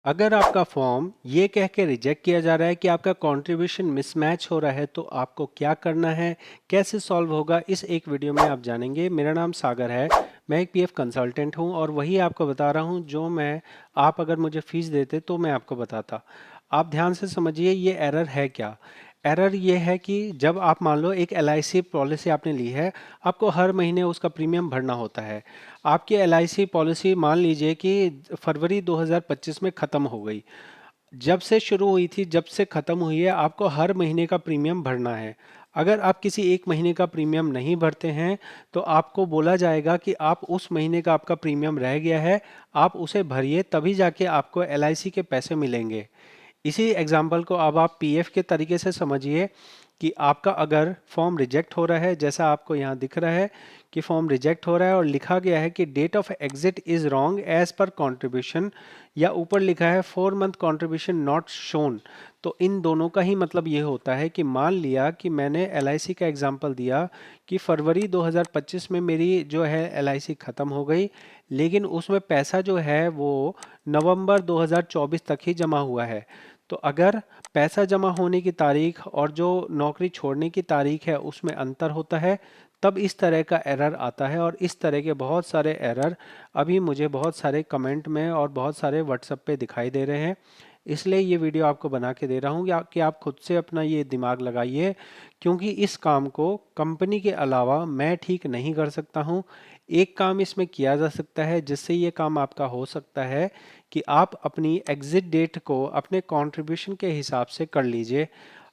अगर आपका फॉर्म ये कह के रिजेक्ट किया जा रहा है कि आपका कंट्रीब्यूशन मिसमैच हो रहा है तो आपको क्या करना है, कैसे सॉल्व होगा, इस एक वीडियो में आप जानेंगे। मेरा नाम सागर है। मैं एक पीएफ कंसल्टेंट हूं और वही आपको बता रहा हूं जो मैं आप अगर मुझे फीस देते तो मैं आपको बताता। आप ध्यान से समझिए ये एरर है क्या। एरर ये है कि जब आप मान लो एक एलआईसी पॉलिसी आपने ली है, आपको हर महीने उसका प्रीमियम भरना होता है। आपकी एलआईसी पॉलिसी मान लीजिए कि फरवरी 2025 में ख़त्म हो गई। जब से शुरू हुई थी, जब से ख़त्म हुई है, आपको हर महीने का प्रीमियम भरना है। अगर आप किसी एक महीने का प्रीमियम नहीं भरते हैं तो आपको बोला जाएगा कि आप उस महीने का आपका प्रीमियम रह गया है, आप उसे भरिए, तभी जाके आपको एलआईसी के पैसे मिलेंगे। इसी एग्जाम्पल को अब आप पीएफ के तरीके से समझिए कि आपका अगर फॉर्म रिजेक्ट हो रहा है, जैसा आपको यहाँ दिख रहा है कि फॉर्म रिजेक्ट हो रहा है और लिखा गया है कि date of exit is wrong as per contribution, या ऊपर लिखा है 4 मंथ कंट्रीब्यूशन नॉट शोन। तो इन दोनों का ही मतलब ये होता है कि मान लिया कि मैंने एलआईसी का एग्जांपल दिया कि फरवरी 2025 में मेरी जो है एलआईसी ख़त्म हो गई, लेकिन उसमें पैसा जो है वो नवंबर 2024 तक ही जमा हुआ है। तो अगर पैसा जमा होने की तारीख और जो नौकरी छोड़ने की तारीख है उसमें अंतर होता है, तब इस तरह का एरर आता है। और इस तरह के बहुत सारे एरर अभी मुझे बहुत सारे कमेंट में और बहुत सारे व्हाट्सएप पे दिखाई दे रहे हैं। इसलिए ये वीडियो आपको बना के दे रहा हूँ कि आप खुद से अपना ये दिमाग लगाइए, क्योंकि इस काम को कंपनी के अलावा मैं ठीक नहीं कर सकता हूँ। एक काम इसमें किया जा सकता है जिससे ये काम आपका हो सकता है कि आप अपनी एग्जिट डेट को अपने कंट्रीब्यूशन के हिसाब से कर लीजिए।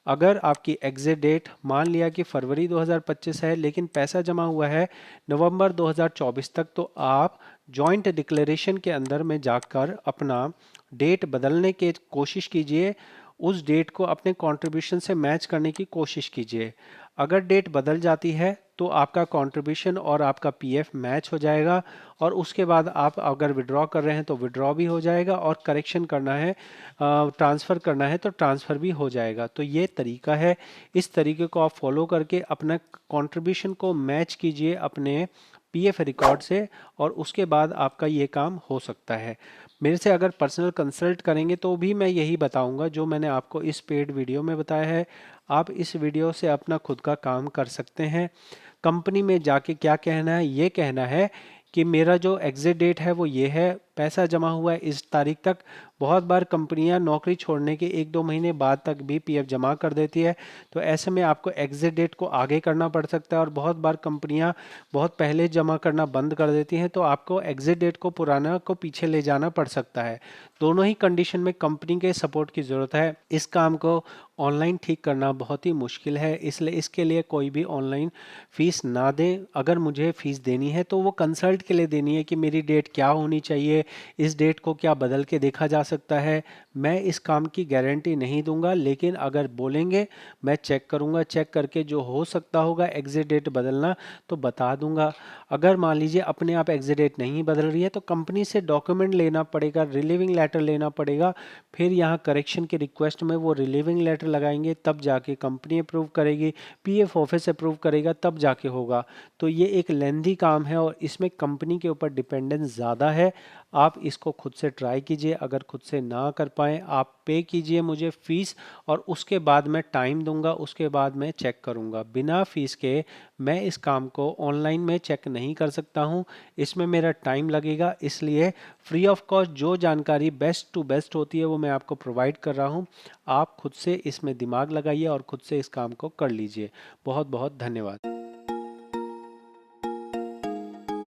अगर आपकी एग्जिट डेट मान लिया कि फरवरी 2025 है लेकिन पैसा जमा हुआ है नवंबर 2024 तक, तो आप जॉइंट डिक्लेरेशन के अंदर में जाकर अपना डेट बदलने की कोशिश कीजिए। उस डेट को अपने कंट्रीब्यूशन से मैच करने की कोशिश कीजिए। अगर डेट बदल जाती है तो आपका कंट्रीब्यूशन और आपका पीएफ मैच हो जाएगा, और उसके बाद आप अगर विड्रॉ कर रहे हैं तो विड्रॉ भी हो जाएगा, और करेक्शन करना है, ट्रांसफ़र करना है तो ट्रांसफ़र भी हो जाएगा। तो ये तरीका है। इस तरीके को आप फॉलो करके अपना कंट्रीब्यूशन को मैच कीजिए अपने पीएफ रिकॉर्ड से, और उसके बाद आपका ये काम हो सकता है। मेरे से अगर पर्सनल कंसल्ट करेंगे तो भी मैं यही बताऊंगा जो मैंने आपको इस पेड वीडियो में बताया है। आप इस वीडियो से अपना खुद का काम कर सकते हैं। कंपनी में जाके क्या कहना है, ये कहना है कि मेरा जो एग्जिट डेट है वो ये है, पैसा जमा हुआ है इस तारीख तक। बहुत बार कंपनियां नौकरी छोड़ने के 1-2 महीने बाद तक भी पीएफ जमा कर देती है, तो ऐसे में आपको एग्जिट डेट को आगे करना पड़ सकता है। और बहुत बार कंपनियां बहुत पहले जमा करना बंद कर देती हैं, तो आपको एग्जिट डेट को पुराना को पीछे ले जाना पड़ सकता है। दोनों ही कंडीशन में कंपनी के सपोर्ट की ज़रूरत है। इस काम को ऑनलाइन ठीक करना बहुत ही मुश्किल है, इसलिए इसके लिए कोई भी ऑनलाइन फीस ना दें। अगर मुझे फीस देनी है तो वो कंसल्ट के लिए देनी है कि मेरी डेट क्या होनी चाहिए, इस डेट को क्या बदल के देखा जा सकता है। मैं इस काम की गारंटी नहीं दूंगा, लेकिन अगर बोलेंगे मैं चेक करूंगा, चेक करके जो हो सकता होगा एग्जिट डेट बदलना तो बता दूंगा। अगर मान लीजिए अपने आप एग्जिट डेट नहीं बदल रही है तो कंपनी से डॉक्यूमेंट लेना पड़ेगा, रिलीविंग लेटर लेना पड़ेगा। फिर यहाँ करेक्शन की रिक्वेस्ट में वो रिलीविंग लेटर लगाएंगे, तब जाके कंपनी अप्रूव करेगी, पीएफ ऑफिस अप्रूव करेगा, तब जाके होगा। तो ये एक लेंदी काम है और इसमें कंपनी के ऊपर डिपेंडेंस ज़्यादा है। आप इसको खुद से ट्राई कीजिए। अगर खुद से ना कर पाएँ आप पे कीजिए मुझे फ़ीस, और उसके बाद मैं टाइम दूंगा, उसके बाद मैं चेक करूंगा। बिना फीस के मैं इस काम को ऑनलाइन में चेक नहीं कर सकता हूं, इसमें मेरा टाइम लगेगा। इसलिए फ्री ऑफ कॉस्ट जो जानकारी बेस्ट टू बेस्ट होती है वो मैं आपको प्रोवाइड कर रहा हूं। आप खुद से इसमें दिमाग लगाइए और खुद से इस काम को कर लीजिए। बहुत बहुत धन्यवाद।